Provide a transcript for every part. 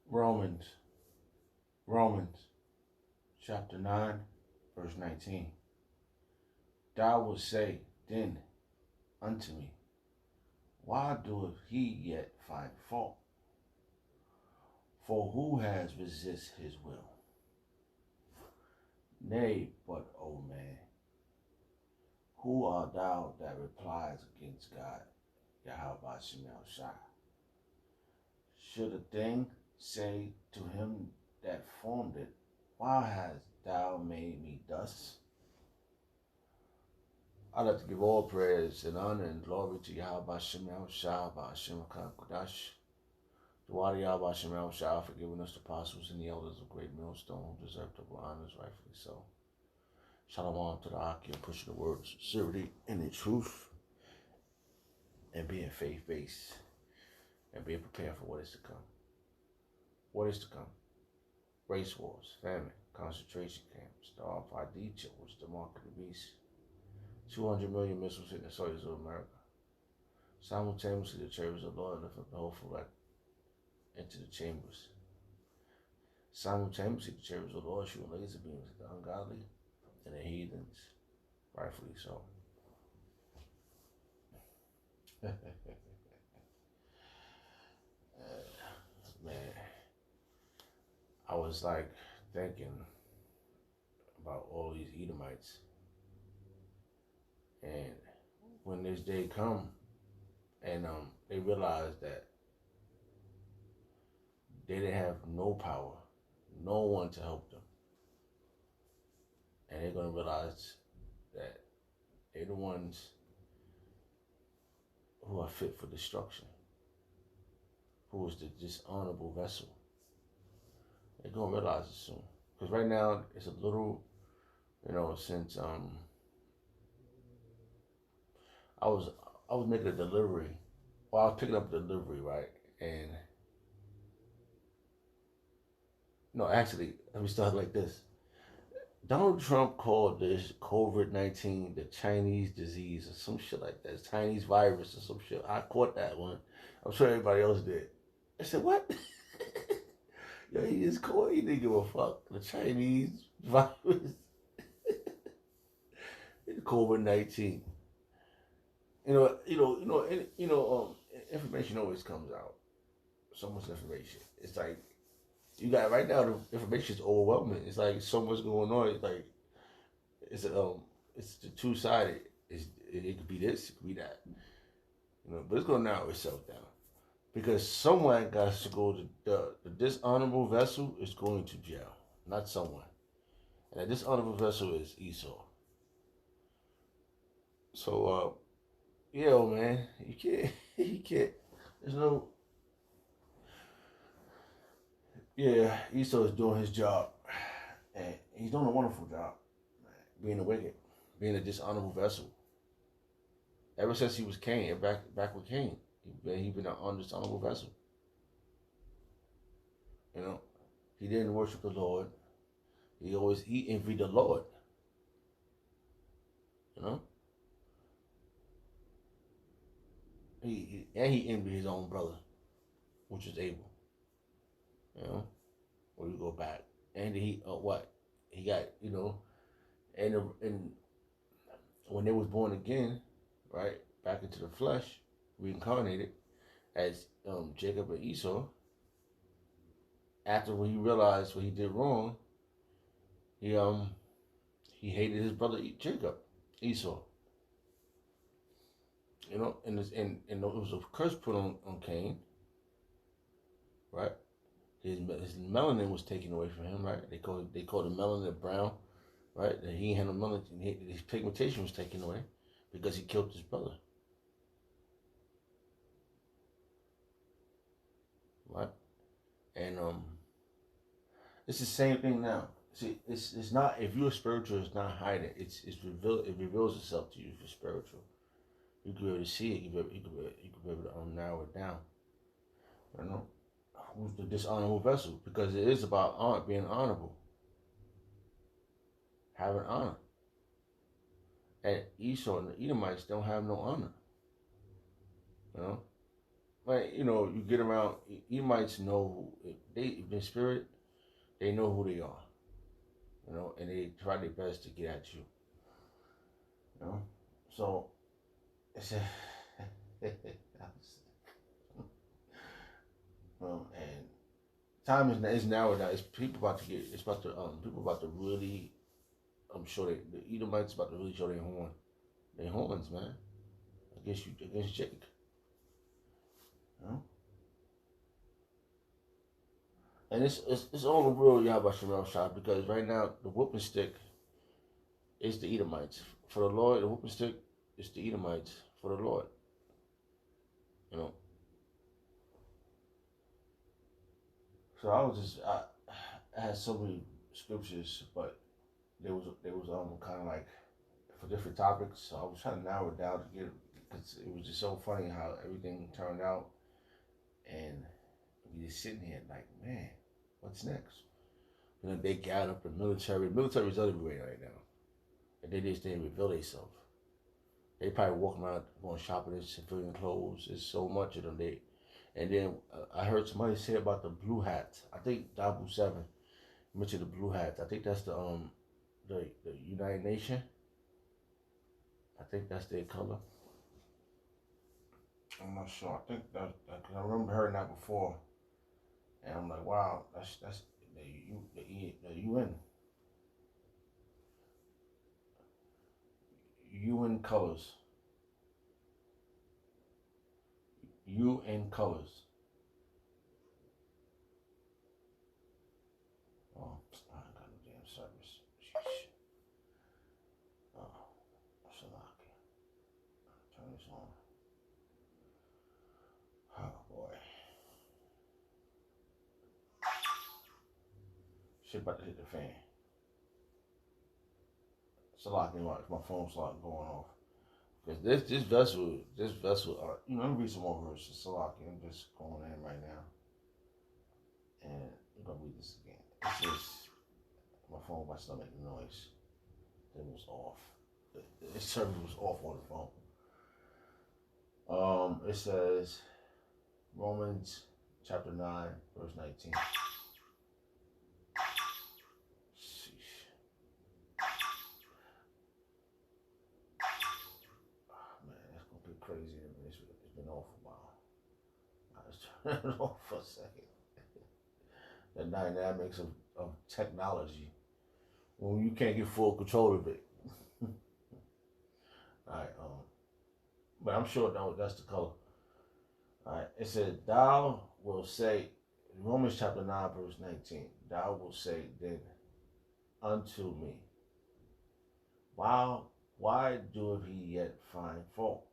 Romans, Romans, chapter 9, verse 19. Thou wilt say then unto me, why doeth he yet find fault? For who has resist his will? Nay, but, O man, who art thou that replies against God, Yahweh Shemel Shai? Should a thing say to him that formed it, why hast thou made me thus? I'd like to give all praise and honor and glory to Yahweh Shemel Shai, Ba'ashem Kodash. The Wadi Yahweh Shemel Shai for giving us the apostles and the elders of Great Millstone who deserve double honors, rightfully so. Shalom to the Aki and pushing the word of sincerity and the truth and being faith-based and being prepared for what is to come. What is to come? Race wars, famine, concentration camps, the RFID chillers, the mark of the beast, 200 million missiles hitting the soils of America. Simultaneously, the chariots of the Lord lift up the hopeful like into the chambers. Simultaneously, the chariots of the Lord shooting laser beams at the ungodly and the heathens, rightfully so. Man, I was like thinking about all these Edomites, and when this day come, and they realize that they didn't have no power, no one to help them, and they're gonna realize that they're the ones who are fit for destruction, who is the dishonorable vessel. They're gonna realize it soon, because right now it's a little, since I was making a delivery, or I was picking up a delivery, right, and no, actually, let me start like this. Donald Trump called this COVID-19 the Chinese disease or some shit like that. It's Chinese virus or some shit. I caught that one. I'm sure everybody else did. I said, what? Yo, he just called. He didn't give a fuck. The Chinese virus. COVID-19. Information always comes out. So much information. It's like, you got right now. The information is overwhelming. It's like so much going on. It's like it's the two sided. It could be this, it could be that. But it's gonna narrow itself down because someone got to go to the dishonorable vessel is going to jail, not someone. And that dishonorable vessel is Esau. So yeah, man, you can't you can't. There's no. Yeah, Esau is doing his job, and he's doing a wonderful job, being a wicked, being a dishonorable vessel. Ever since he was Cain, back with Cain, he been an dishonorable vessel. He didn't worship the Lord. He envied the Lord. You know, he envied his own brother, which is Abel. Or you go back, and he what he got, and when they was born again, right, back into the flesh, reincarnated as Jacob and Esau. After when he realized what he did wrong, he hated his brother Jacob, Esau. And it was a curse put on Cain, right? His melanin was taken away from him, right? They called the melanin brown, right? And he had no melanin. His pigmentation was taken away because he killed his brother, right? And it's the same thing now. See, it's not, if you're spiritual, it's not hiding. It reveals itself to you if you're spiritual. You can be able to see it. You can be able to narrow it down. Who's the dishonorable vessel? Because it is about being honorable, having honor. And Esau and the Edomites don't have no honor. like, you know, you get around, Edomites know who, if in spirit, they know who they are, you know, and they try their best to get at you, you know. So it's a, and time is narrowed down. It's people about to get. It's about to people about to really. I'm sure the Edomites about to really show their horns, man. Against Jake, you know. And it's all the real Yahweh Shem Shah, because right now the whooping stick is the Edomites. For the Lord, the whooping stick is the Edomites for the Lord. You know. So I had so many scriptures, but there was kind of like for different topics. So I was trying to narrow it down to get, because it was just so funny how everything turned out, and we just sitting here like, man, what's next? You know, they got up the military. Military's everywhere right now, and they just didn't reveal themselves. They probably walking around going shopping in civilian clothes. There's so much of them. And then I heard somebody say about the blue hats. I think Dabu 7 mentioned the blue hats. I think that's the United Nation. I think that's their color. I'm not sure. I think cause I remember hearing that before, and I'm like, wow, that's the UN colors. UN colors. Oh, I ain't got no damn service. Sheesh. Oh, Salaki. Turn this on. Oh boy. Shit about to hit the fan. Salaki, my phone's like going off. Because this vessel, you know, let me read some more verses. Salaki, I'm just going in right now. And I'm going to read this again. It's just, my phone might start making noise. It was off. The service was off on the phone. It says, Romans chapter 9, verse 19. Crazy. It's been off a while. I was turning it off for a second. The dynamics of technology when you can't get full control of it. Alright, but I'm sure that's the color. Alright, it said, thou will say, Romans chapter 9, verse 19, thou will say then unto me, why doeth he yet find fault?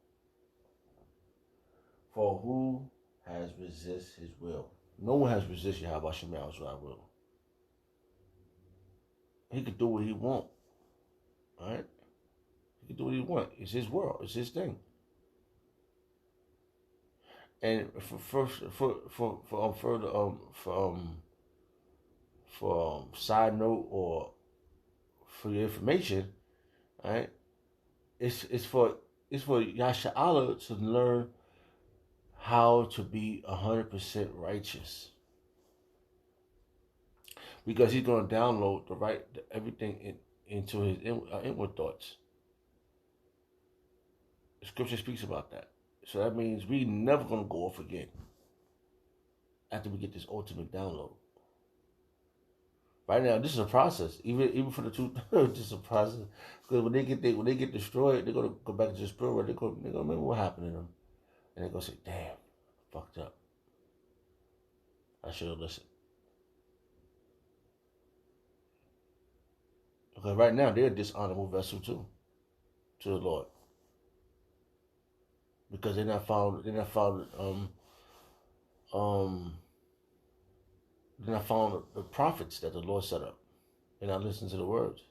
For who has resist his will? No one has resisted Yahweh Shemaiah's will. He could do what he want. Alright? He can do what he want. It's his world. It's his thing. And for side note or for your information, right? It's for Yasha Allah to learn how to be 100% righteous, because he's going to download everything into his inward thoughts. The scripture speaks about that. So that means we never going to go off again after we get this ultimate download. Right now, this is a process. Even for the two, this is a process. Because when they get destroyed, they're gonna go back to the spirit world. They're gonna remember what happened to them, and they're gonna say, "Damn, fucked up. I should have listened." Because right now they're a dishonorable vessel too, to the Lord, because they're not found. They're not found. They're not found the prophets that the Lord set up. They're not listening to the words.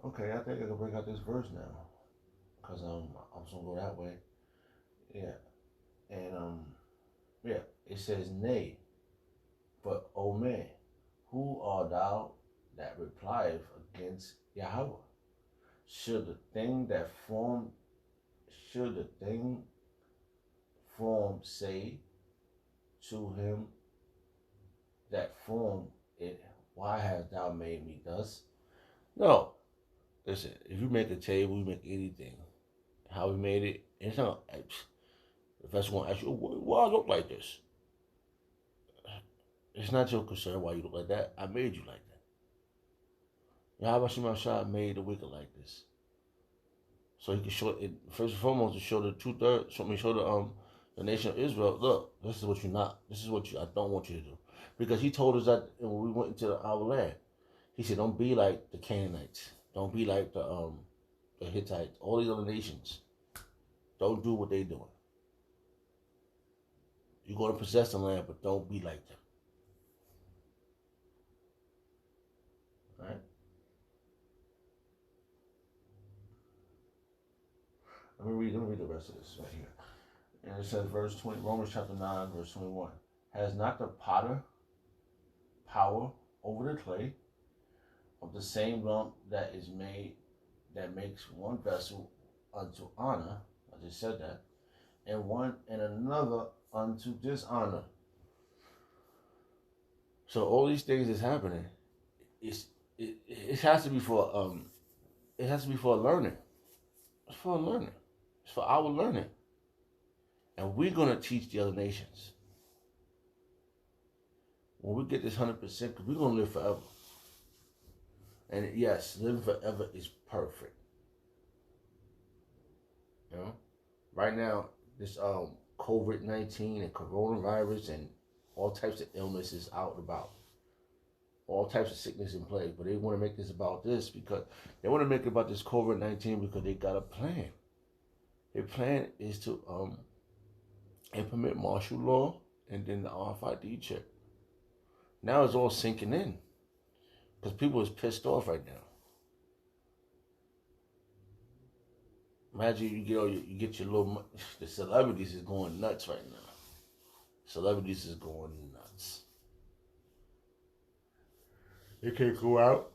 Okay, I think I can bring out this verse now, because I'm just gonna go that way. Yeah, and yeah, it says, "Nay, but O man, who art thou that replieth against Yahweh? Should the thing form say to him, that form, it, why hast thou made me thus? No. Listen, if you make a table, you make anything. How we made it, it's not. If that's going to ask you, why I look like this? It's not your concern why you look like that. I made you like that. Yahweh Shem Shah made the wicked like this. So he can show it first and foremost to show the 2/3, show the nation of Israel, look, this is what you're not. This is what I don't want you to do. Because he told us that when we went into our land, he said, don't be like the Canaanites. Don't be like the Hittites, all these other nations. Don't do what they're doing. You're going to possess the land, but don't be like them. All right? Let me read the rest of this right here. And it says, verse 20, Romans chapter 9, verse 21. Has not the potter power over the clay of the same lump that is made, that makes one vessel unto honor, I just said that, and another unto dishonor. So all these things is happening. It has to be for learning. It's for learning. It's for our learning. And we're gonna teach the other nations. When we get this 100%, because we're gonna live forever. And yes, living forever is perfect. You know? Right now, this COVID-19 and coronavirus and all types of illnesses out and about. All types of sickness in play. But they want to make this about this because they want to make it about this COVID-19 because they got a plan. Their plan is to implement martial law and then the RFID chip. Now it's all sinking in because people is pissed off right now. Imagine you get your little. The celebrities is going nuts right now. Celebrities is going nuts. They can't go out.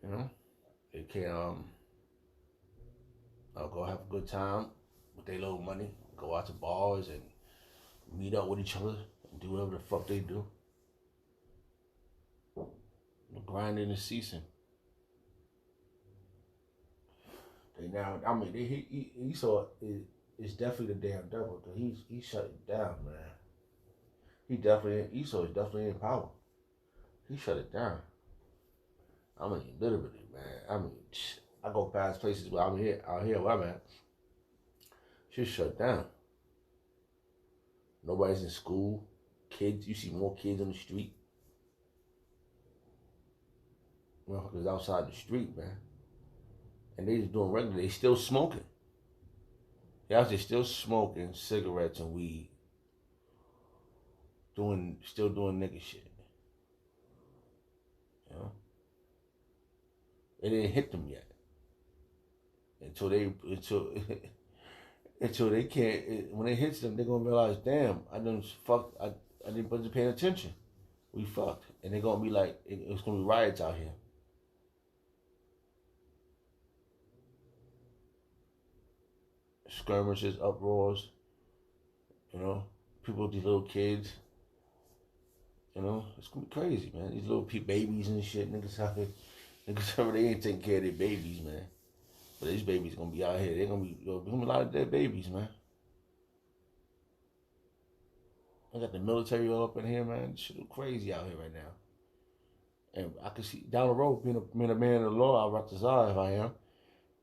You know, they can't go have a good time with their little money. Go out to bars and meet up with each other and do whatever the fuck they do. The grinding is ceasing. Esau is definitely the damn devil because he shut it down, man. Esau is definitely in power. He shut it down. I mean, literally, man. I go past places where out here where I'm at. Shit shut down. Nobody's in school. Kids, you see more kids on the street. Motherfuckers outside the street, man. And they just doing regular. They still smoking. They out there still smoking cigarettes and weed. Still doing nigga shit. You know? It didn't hit them yet. Until they can't. When it hits them, they're gonna realize, damn, I didn't wasn't paying attention. We fucked, and they're gonna be like, it's gonna be riots out here. Skirmishes, uproars. You know, people, these little kids. You know, it's gonna be crazy, man. These little babies and shit, niggas out here. Niggas, they ain't taking care of their babies, man. But these babies gonna be out here. They're gonna be a lot of dead babies, man. I got the military all up in here, man. Shit is crazy out here right now. And I can see down the road, being a man of the law, I'll Ratazar if I am.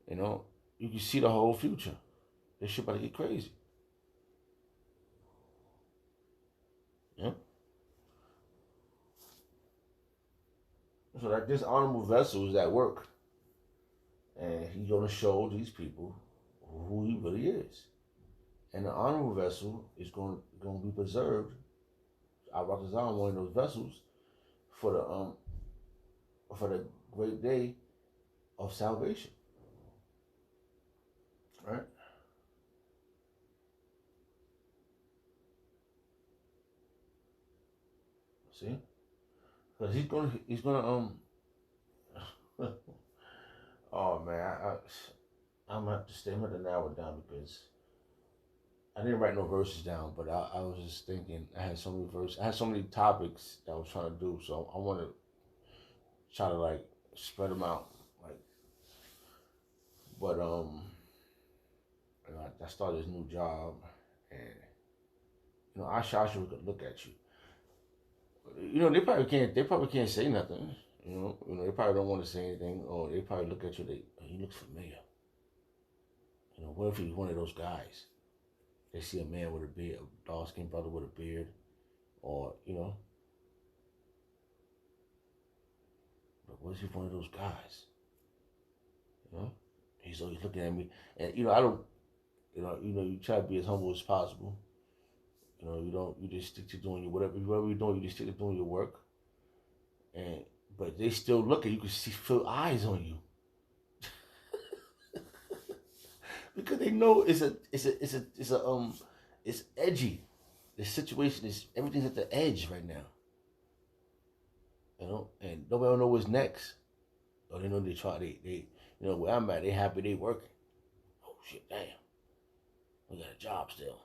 You know, you can see the whole future. This shit about to get crazy. Yeah. So that this honorable vessel is at work. And he's going to show these people who he really is. And the honorable vessel is going to be preserved. I represent one of those vessels for the great day of salvation. Right? See? Because he's gonna oh man, I'm gonna have to stay. I'm gonna narrow it down because I didn't write no verses down, but I was just thinking. I had so many verses. I had so many topics that I was trying to do. So I want to try to like spread them out. Like, but I started this new job, and Asha would look at you. They probably can't. They probably can't say nothing. They probably don't want to say anything, or they probably look at you. He looks familiar. What if he's one of those guys? They see a man with a beard, a dark-skinned brother with a beard, or but what if he's one of those guys? He's always looking at me, and I don't. You try to be as humble as possible. You just stick to doing your whatever you're doing. You just stick to doing your work, but they still look at you. You can feel eyes on you. Because they know it's edgy. The situation is everything's at the edge right now. And nobody know what's next. Or they know they where I'm at, they happy they working. Oh shit, damn. We got a job still.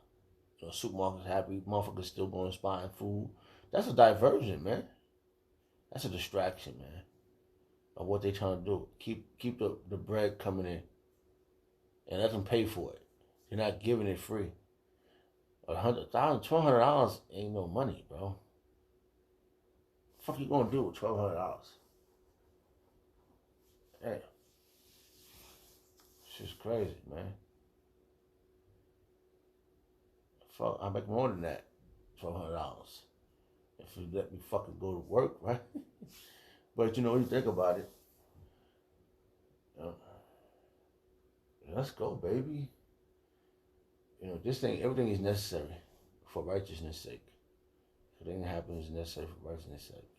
Supermarket's happy, motherfuckers still going buying food. That's a diversion, man. That's a distraction, man. Of what they trying to do. Keep the bread coming in. And let them pay for it. You're not giving it free. $100,000, $1,200 ain't no money, bro. What the fuck you gonna do with $1,200? Damn. It's just crazy, man. Fuck, I make more than that. $1,200. If you let me fucking go to work, right? But when you think about it, let's go, baby. Everything is necessary for righteousness' sake. Everything that happens is necessary for righteousness' sake.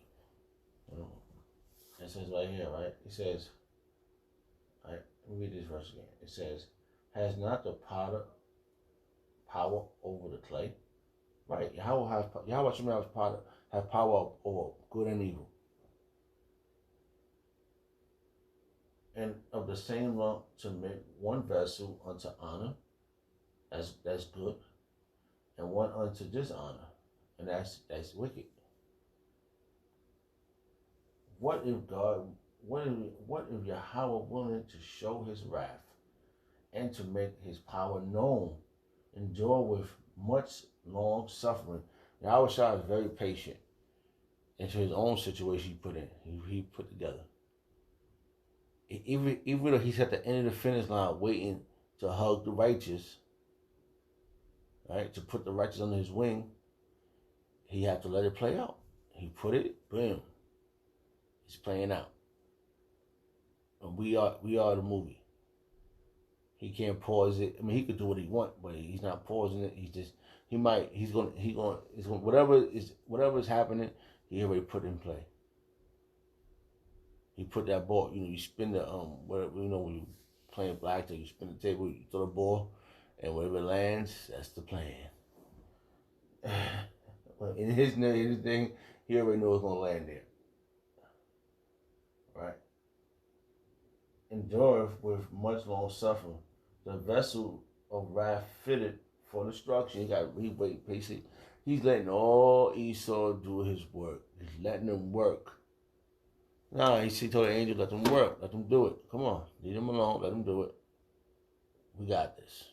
It says right here, right? It says, right, let me read this verse again. It says, has not the potter power over the clay? Right. Yahweh Shemel have power over good and evil. And of the same lump to make one vessel unto honor, that's good, and one unto dishonor, and that's wicked. What if Yahweh willing to show his wrath and to make his power known, endure with much long suffering? Yahweh Shah is very patient into his own situation he put in. He put together. Even though he's at the end of the finish line waiting to hug the righteous, right, to put the righteous under his wing, he had to let it play out. He put it, boom. It's playing out. And we are the movie. He can't pause it. I mean, he could do what he wants, but he's not pausing it. He's going whatever is happening, he already put in play. He put that ball, you spin the, when you playing blackjack, you spin the table, you throw the ball, and wherever it lands, that's the plan. In his thing, he already knows it's going to land there. Right? Endureth with much long suffering. The vessel of wrath fitted for destruction. Basically, he's letting all Esau do his work. He's letting them work. No, he told the angel, let them work. Let them do it. Come on. Leave them alone. Let them do it. We got this.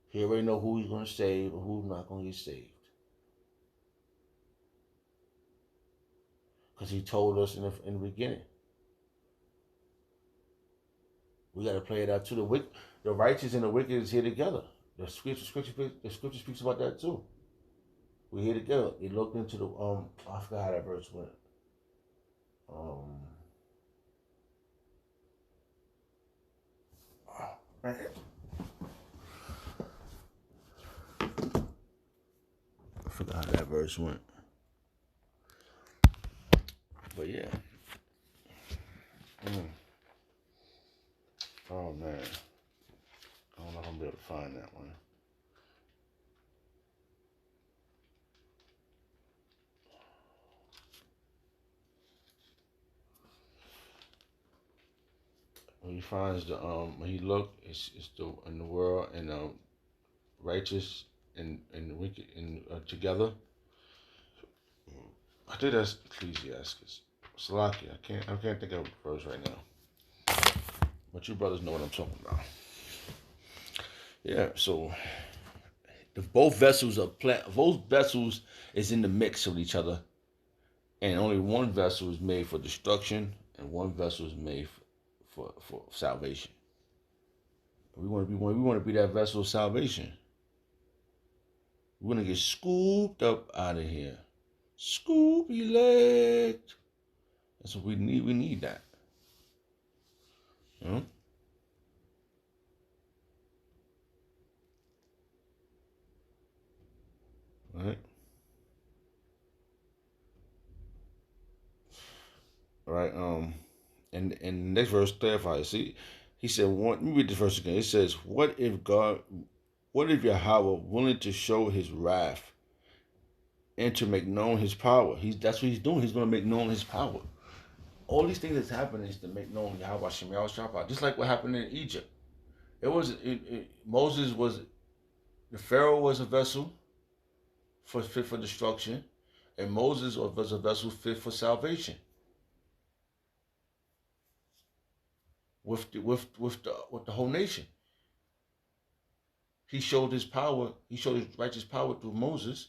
He already know who he's going to save and who's not going to get saved. Because he told us in the beginning. We got to play it out too. The righteous and the wicked is here together. The scripture speaks about that too. We're here together. He looked into the I forgot how that verse went. Man. I forgot how that verse went. But yeah. Oh man. I don't know if I'm gonna be able to find that one. he finds the when he look, it's the in the world and righteous and wicked and together. I think that's Ecclesiastes. Salakia. I can't think of the verse right now. But you brothers know what I'm talking about. Yeah. So if both vessels are both vessels is in the mix with each other, and only one vessel is made for destruction, and one vessel is made for salvation. We want to be that vessel of salvation. We're gonna get scooped up out of here. Scoop elect. That's what we need. We need that. You know? All right. All right. And the next verse clarifies. See, he said, let me read this verse again. It says, what if Yahweh willing to show his wrath and to make known his power? That's what he's doing. He's going to make known his power. All these things that's happening is to make known Yahweh Shem Yahweh, just like what happened in Egypt. Moses was, the Pharaoh was a vessel fit for destruction, and Moses was a vessel fit for salvation. With the whole nation. He showed his power. He showed his righteous power through Moses,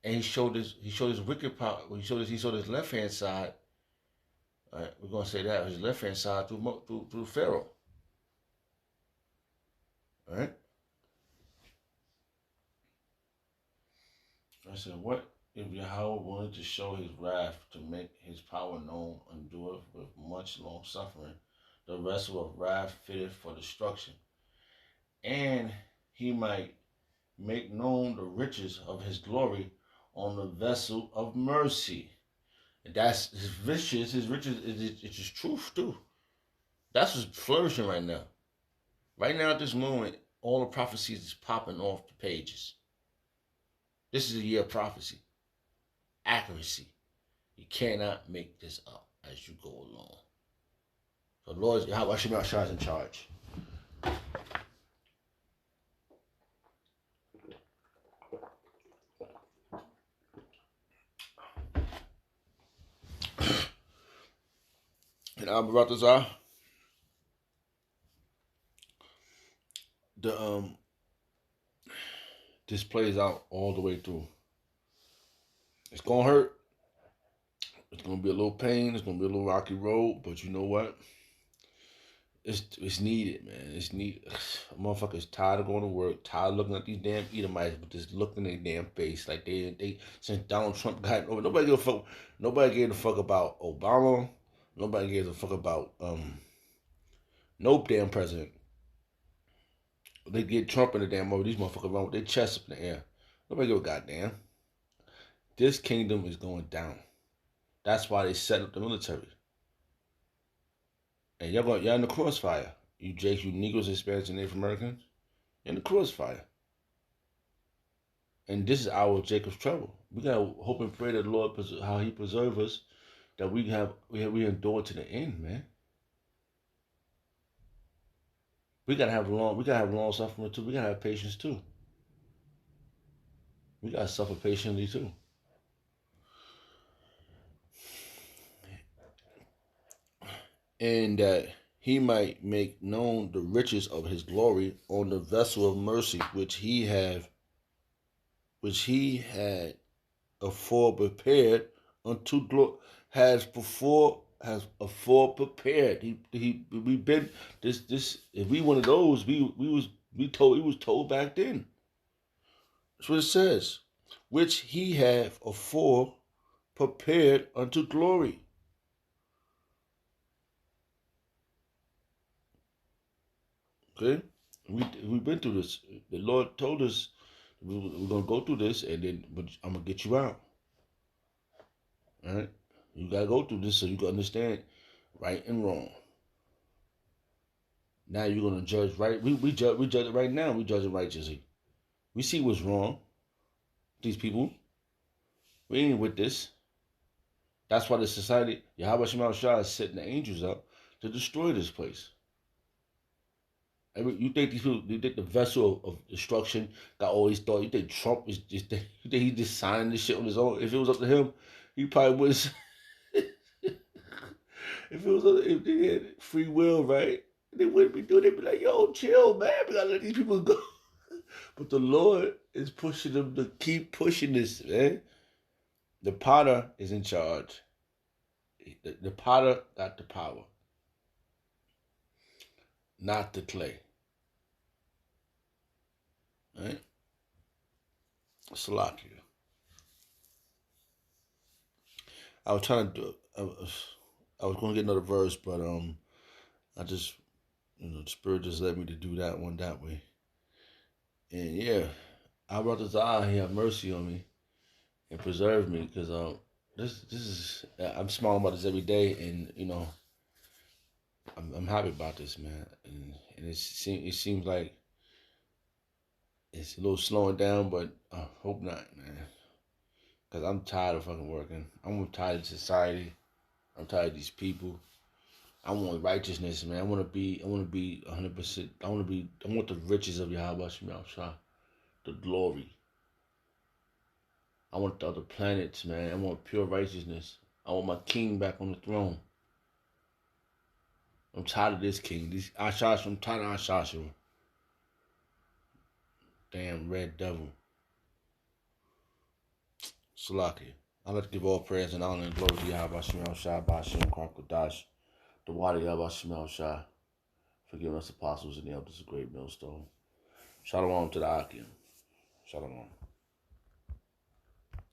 and he showed his wicked power. He showed his left hand side. All right, we're gonna say that his left hand side through Pharaoh. All right. I said, what if Yahweh wanted to show his wrath to make his power known, endure with much long suffering, the vessel of wrath fitted for destruction, and he might make known the riches of his glory on the vessel of mercy. And that's his riches. His riches is his truth too. That's what's flourishing right now. Right now at this moment, all the prophecies is popping off the pages. This is a year of prophecy. Accuracy. You cannot make this up as you go along. So Lord, Yahweh Shem Yahshua is in charge. And Abaratazah, this plays out all the way through. It's gonna hurt. It's gonna be a little pain. It's gonna be a little rocky road, but you know what? It's needed, man. It's needed. Motherfuckers tired of going to work, tired of looking at these damn Edomites with this look in their damn face like they since Donald Trump got over. Nobody gave a fuck. Nobody gave a fuck about Obama. Nobody gave a fuck about no damn president. They get Trump in the damn over. These motherfuckers run with their chests up in the air. Nobody give a goddamn. This kingdom is going down. That's why they set up the military. And y'all in the crossfire. You Jakes, you Negroes, Hispanics, and Native Americans, you're in the crossfire. And this is our Jacob's trouble. We gotta hope and pray that the Lord, how He preserve us, that we endure to the end, man. We gotta have long suffering too. We gotta have patience too. We gotta suffer patiently too. And that he might make known the riches of his glory on the vessel of mercy which he had afore prepared unto glory. Has afore prepared. We've been this. If we one of those, we was told back then. That's what it says. Which he have afore prepared unto glory. Okay, we've been through this. The Lord told us we're gonna go through this, and then I'm gonna get you out. All right, you gotta go through this so you can understand right and wrong. Now you're gonna judge right. We judge it right now. We judge it righteously. We see what's wrong. These people, we ain't with this. That's why the society, Yahweh Shema Shah is setting the angels up to destroy this place. You think these people? You think the vessel of destruction got all these thoughts? You think Trump is just? You think he just signing this shit on his own? If it was up to him, he probably would. If it was if they had free will, right? They wouldn't be doing it. They'd be like, yo, chill, man. We gotta let these people go. But the Lord is pushing them to keep pushing this, man. The potter is in charge. The potter got the power, not the clay. Right? Salakia. I was trying to do. I was going to get another verse, but I just, the Spirit just led me to do that one that way. And yeah, I brought this eye. He have mercy on me and preserve me, because this is I'm smiling about this every day, and I'm happy about this, man. And it seems like it's a little slowing down, but I hope not, man. Because I'm tired of fucking working. I'm tired of society. I'm tired of these people. I want righteousness, man. I want to be 100%. I want the riches of Yahweh Shemel Shah, the glory. I want the other planets, man. I want pure righteousness. I want my king back on the throne. I'm tired of this king. These Ashash, I'm tired of Ashash. Damn red devil. Salaki. I like to give all praise and honor and glory to Yahweh Shemel Shah, Ba'ashem Kwakwadash, the Wadi Yahweh Shemel Shah, for giving us apostles and the elders a great millstone. Shalom to the Akim. Shalom.